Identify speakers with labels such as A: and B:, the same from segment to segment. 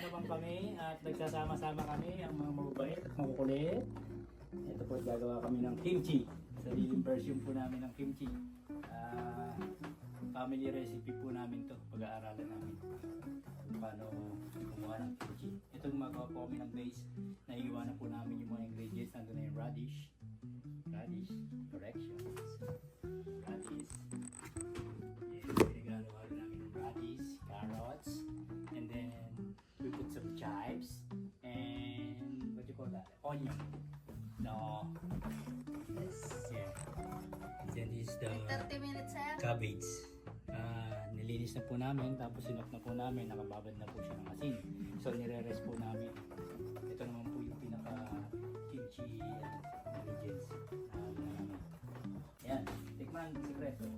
A: naman kami at nagsasama-sama kami ang mga mababait at makukulit. Ito po, gagawa kami ng kimchi. Sariling version po namin ng kimchi. Family recipe po namin to, pag-aaralan namin kung paano gumawa ng kimchi. Ito magawa po kami ng base. Naiiwanan po namin yung mga ingredients. Nandun na yung radish, corrections, radish. Pinagalo-halo namin ng radish, carrots, and then we put some chives and what do you call that? Onion. No. Yeah. And then this is the
B: 30 minutes, sir.
A: cabbage. Nilinis na po namin, tapos sinok na po namin, nakababad na po siya ng asin. So nire-rest po namin. Ito naman po yung pinaka-kimchi ingredients. Ayan, tikman, sikreto.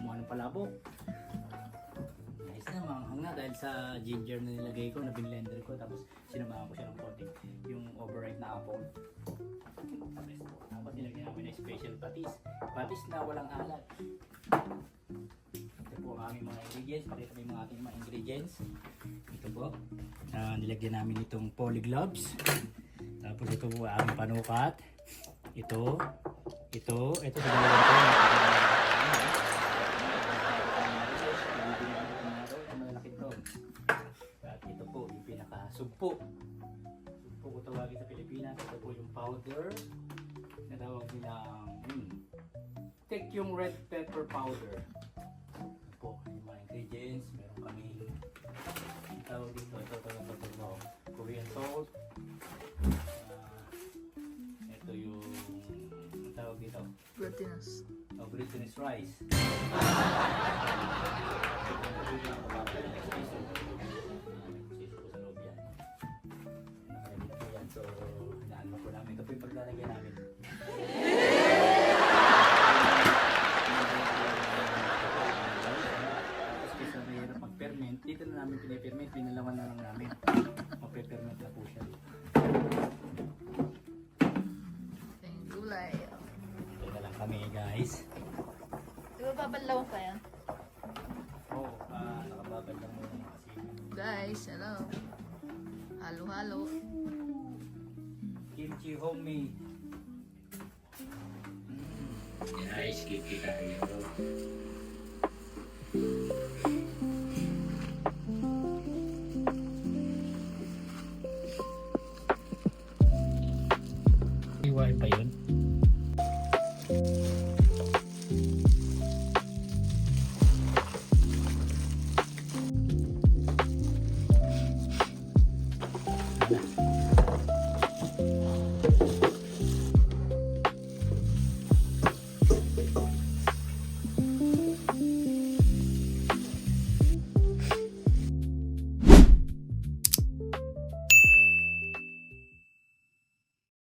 A: Gumawa ng palabok. Nice na, manghang na dahil sa ginger na nilagay ko, na blender ko, tapos sinamahan ko siya ng konting yung overripe na apple. Tapos nilagyan namin ng special patis. Patis na walang alat. Ito po ang aming mga ingredients. Pakita ko yung mga ating mga ingredients. Ito po. Nilagyan namin itong polyglobes. Tapos ito po ang aming panukat. Ito sa dalawang ko. At ito po yung pinaka-sugpo. Sugpo ko tawagin sa Pilipinas. Ito po yung powder na tawag nilang take yung red pepper powder. Ito po yung mga ingredients. Meron kami tawag dito. Ito Korean salt. Ito yung tawag dito.
B: Glutinous.
A: Glutinous rice. So, hinaan po namin. Ito po yung paglalagyan namin. Tapos kasi mahirap mag-ferment, dito na namin piniperment, pinalaman na lang namin. Mag-ferment na po siya.
B: Okay, gulay.
A: Ito na lang kami guys.
B: Di ba babalaw pa yan?
A: Oo, nakababad lang muna ng asin.
B: Guys, hello. Halo-halo.
A: Kimchi homemade. Nice, kimchi tayo. Iwain pa yun.